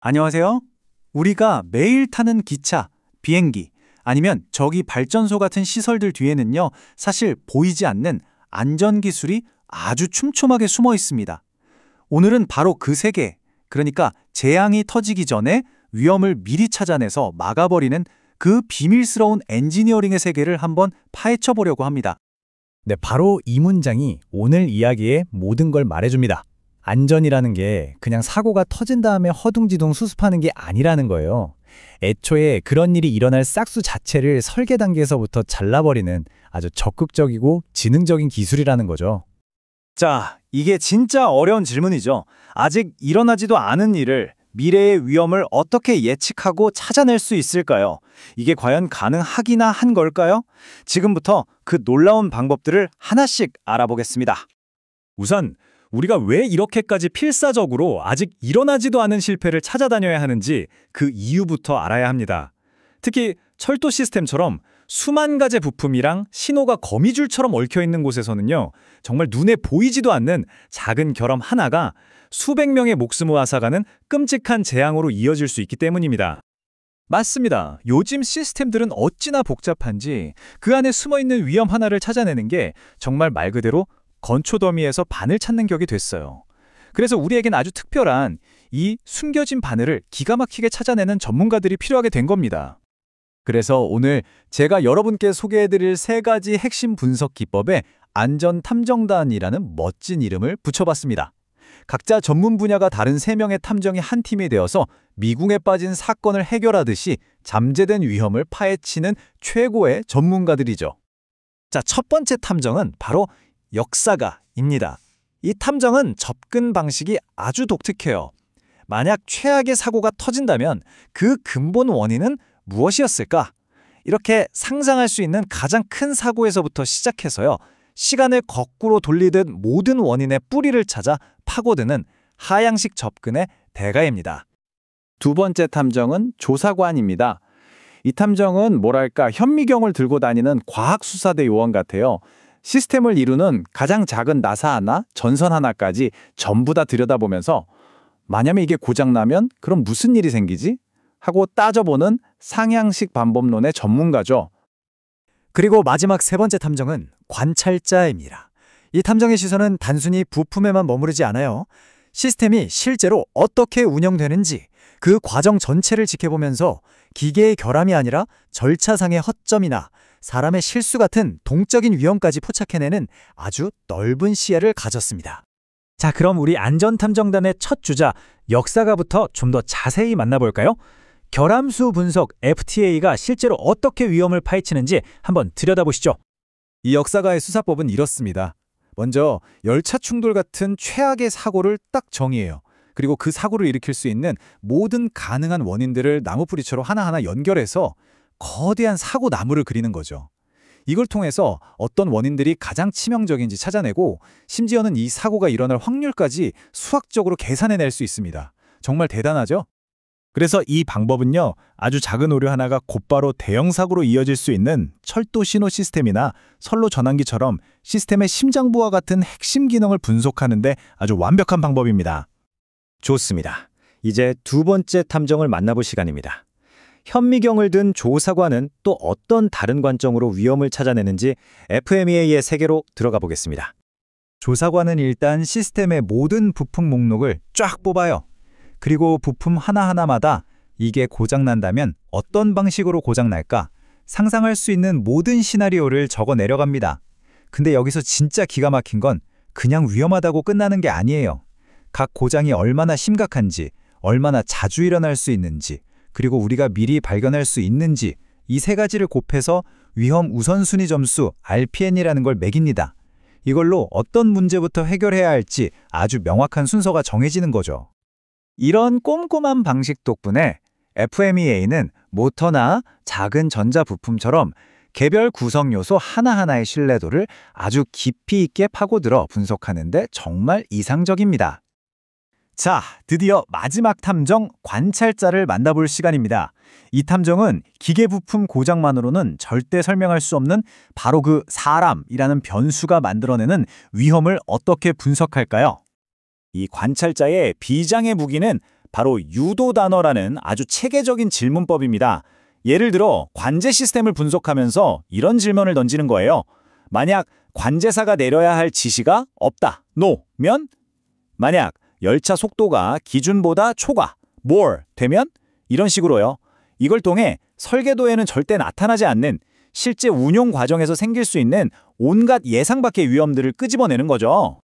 안녕하세요. 우리가 매일 타는 기차, 비행기, 아니면 저기 발전소 같은 시설들 뒤에는요, 사실 보이지 않는 안전기술이 아주 촘촘하게 숨어 있습니다. 오늘은 바로 그 세계, 그러니까 재앙이 터지기 전에 위험을 미리 찾아내서 막아버리는 그 비밀스러운 엔지니어링의 세계를 한번 파헤쳐 보려고 합니다. 네, 바로 이 문장이 오늘 이야기의 모든 걸 말해줍니다. 안전이라는 게 그냥 사고가 터진 다음에 허둥지둥 수습하는 게 아니라는 거예요. 애초에 그런 일이 일어날 싹수 자체를 설계 단계에서부터 잘라버리는 아주 적극적이고 지능적인 기술이라는 거죠. 자, 이게 진짜 어려운 질문이죠. 아직 일어나지도 않은 일을 미래의 위험을 어떻게 예측하고 찾아낼 수 있을까요? 이게 과연 가능하기나 한 걸까요? 지금부터 그 놀라운 방법들을 하나씩 알아보겠습니다. 우선 우리가 왜 이렇게까지 필사적으로 아직 일어나지도 않은 실패를 찾아다녀야 하는지 그 이유부터 알아야 합니다. 특히 철도 시스템처럼 수만 가지 부품이랑 신호가 거미줄처럼 얽혀있는 곳에서는요, 정말 눈에 보이지도 않는 작은 결함 하나가 수백 명의 목숨을 앗아가는 끔찍한 재앙으로 이어질 수 있기 때문입니다. 맞습니다. 요즘 시스템들은 어찌나 복잡한지 그 안에 숨어있는 위험 하나를 찾아내는 게 정말 말 그대로 건초더미에서 바늘 찾는 격이 됐어요. 그래서 우리에겐 아주 특별한 이 숨겨진 바늘을 기가 막히게 찾아내는 전문가들이 필요하게 된 겁니다. 그래서 오늘 제가 여러분께 소개해드릴 세 가지 핵심 분석 기법에 안전탐정단이라는 멋진 이름을 붙여봤습니다. 각자 전문 분야가 다른 세 명의 탐정이 한 팀이 되어서 미궁에 빠진 사건을 해결하듯이 잠재된 위험을 파헤치는 최고의 전문가들이죠. 자, 첫 번째 탐정은 바로 역사가입니다. 이 탐정은 접근 방식이 아주 독특해요. 만약 최악의 사고가 터진다면 그 근본 원인은 무엇이었을까? 이렇게 상상할 수 있는 가장 큰 사고에서부터 시작해서요, 시간을 거꾸로 돌리듯 모든 원인의 뿌리를 찾아 파고드는 하향식 접근의 대가입니다. 두 번째 탐정은 조사관입니다. 이 탐정은 뭐랄까 현미경을 들고 다니는 과학수사대 요원 같아요. 시스템을 이루는 가장 작은 나사 하나, 전선 하나까지 전부 다 들여다보면서 만약에 이게 고장나면 그럼 무슨 일이 생기지? 하고 따져보는 상향식 방법론의 전문가죠. 그리고 마지막 세 번째 탐정은 관찰자입니다. 이 탐정의 시선은 단순히 부품에만 머무르지 않아요. 시스템이 실제로 어떻게 운영되는지 그 과정 전체를 지켜보면서 기계의 결함이 아니라 절차상의 허점이나 사람의 실수 같은 동적인 위험까지 포착해내는 아주 넓은 시야를 가졌습니다. 자, 그럼 우리 안전탐정단의 첫 주자 역사가부터 좀 더 자세히 만나볼까요? 결함수 분석 FTA가 실제로 어떻게 위험을 파헤치는지 한번 들여다보시죠. 이 역사가의 수사법은 이렇습니다. 먼저 열차 충돌 같은 최악의 사고를 딱 정의해요. 그리고 그 사고를 일으킬 수 있는 모든 가능한 원인들을 나무뿌리처럼 하나하나 연결해서 거대한 사고 나무를 그리는 거죠. 이걸 통해서 어떤 원인들이 가장 치명적인지 찾아내고 심지어는 이 사고가 일어날 확률까지 수학적으로 계산해낼 수 있습니다. 정말 대단하죠? 그래서 이 방법은요, 아주 작은 오류 하나가 곧바로 대형 사고로 이어질 수 있는 철도 신호 시스템이나 선로 전환기처럼 시스템의 심장부와 같은 핵심 기능을 분석하는 데 아주 완벽한 방법입니다. 좋습니다. 이제 두 번째 탐정을 만나볼 시간입니다. 현미경을 든 조사관은 또 어떤 다른 관점으로 위험을 찾아내는지 FMEA의 세계로 들어가 보겠습니다. 조사관은 일단 시스템의 모든 부품 목록을 쫙 뽑아요. 그리고 부품 하나하나마다 이게 고장난다면 어떤 방식으로 고장날까 상상할 수 있는 모든 시나리오를 적어 내려갑니다. 근데 여기서 진짜 기가 막힌 건 그냥 위험하다고 끝나는 게 아니에요. 각 고장이 얼마나 심각한지, 얼마나 자주 일어날 수 있는지, 그리고 우리가 미리 발견할 수 있는지 이 세 가지를 곱해서 위험 우선순위 점수 RPN이라는 걸 매깁니다. 이걸로 어떤 문제부터 해결해야 할지 아주 명확한 순서가 정해지는 거죠. 이런 꼼꼼한 방식 덕분에 FMEA는 모터나 작은 전자부품처럼 개별 구성 요소 하나하나의 신뢰도를 아주 깊이 있게 파고들어 분석하는데 정말 이상적입니다. 자, 드디어 마지막 탐정 관찰자를 만나볼 시간입니다. 이 탐정은 기계 부품 고장만으로는 절대 설명할 수 없는 바로 그 사람이라는 변수가 만들어내는 위험을 어떻게 분석할까요? 이 관찰자의 비장의 무기는 바로 유도 단어라는 아주 체계적인 질문법입니다. 예를 들어 관제 시스템을 분석하면서 이런 질문을 던지는 거예요. 만약 관제사가 내려야 할 지시가 없다, no면? 만약 열차 속도가 기준보다 초과, more 되면? 이런 식으로요. 이걸 통해 설계도에는 절대 나타나지 않는 실제 운용 과정에서 생길 수 있는 온갖 예상 밖의 위험들을 끄집어내는 거죠.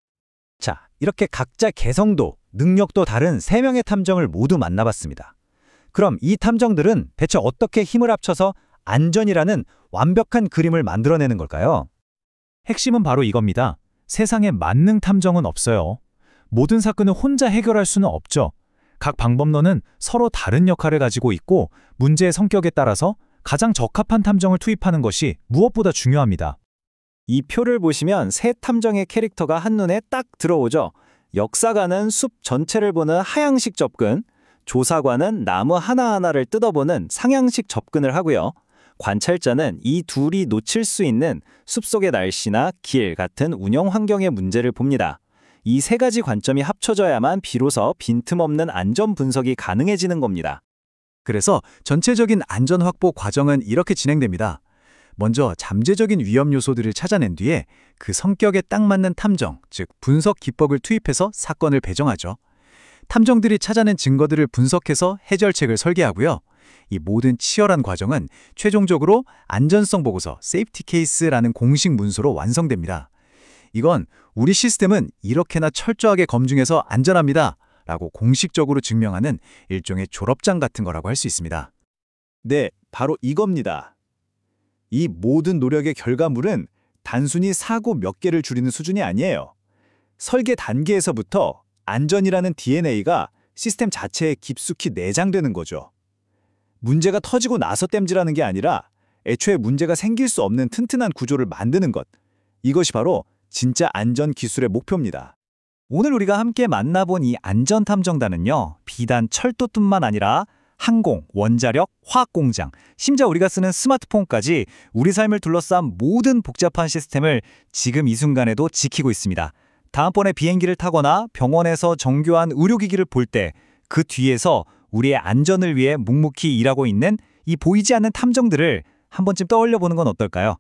자, 이렇게 각자 개성도, 능력도 다른 3명의 탐정을 모두 만나봤습니다. 그럼 이 탐정들은 대체 어떻게 힘을 합쳐서 안전이라는 완벽한 그림을 만들어내는 걸까요? 핵심은 바로 이겁니다. 세상에 만능 탐정은 없어요. 모든 사건을 혼자 해결할 수는 없죠. 각 방법론은 서로 다른 역할을 가지고 있고 문제의 성격에 따라서 가장 적합한 탐정을 투입하는 것이 무엇보다 중요합니다. 이 표를 보시면 세 탐정의 캐릭터가 한눈에 딱 들어오죠. 역사관은 숲 전체를 보는 하향식 접근, 조사관은 나무 하나하나를 뜯어보는 상향식 접근을 하고요. 관찰자는 이 둘이 놓칠 수 있는 숲속의 날씨나 길 같은 운영 환경의 문제를 봅니다. 이 세 가지 관점이 합쳐져야만 비로소 빈틈없는 안전 분석이 가능해지는 겁니다. 그래서 전체적인 안전 확보 과정은 이렇게 진행됩니다. 먼저 잠재적인 위험 요소들을 찾아낸 뒤에 그 성격에 딱 맞는 탐정, 즉 분석 기법을 투입해서 사건을 배정하죠. 탐정들이 찾아낸 증거들을 분석해서 해결책을 설계하고요. 이 모든 치열한 과정은 최종적으로 안전성 보고서, 세이프티 케이스라는 공식 문서로 완성됩니다. 이건 우리 시스템은 이렇게나 철저하게 검증해서 안전합니다 라고 공식적으로 증명하는 일종의 졸업장 같은 거라고 할 수 있습니다. 네, 바로 이겁니다. 이 모든 노력의 결과물은 단순히 사고 몇 개를 줄이는 수준이 아니에요. 설계 단계에서부터 안전이라는 DNA가 시스템 자체에 깊숙이 내장되는 거죠. 문제가 터지고 나서 땜질하는 게 아니라 애초에 문제가 생길 수 없는 튼튼한 구조를 만드는 것. 이것이 바로 진짜 안전 기술의 목표입니다. 오늘 우리가 함께 만나본 이 안전탐정단은요, 비단 철도뿐만 아니라 항공, 원자력, 화학공장, 심지어 우리가 쓰는 스마트폰까지 우리 삶을 둘러싼 모든 복잡한 시스템을 지금 이 순간에도 지키고 있습니다. 다음번에 비행기를 타거나 병원에서 정교한 의료기기를 볼 때 그 뒤에서 우리의 안전을 위해 묵묵히 일하고 있는 이 보이지 않는 탐정들을 한 번쯤 떠올려 보는 건 어떨까요?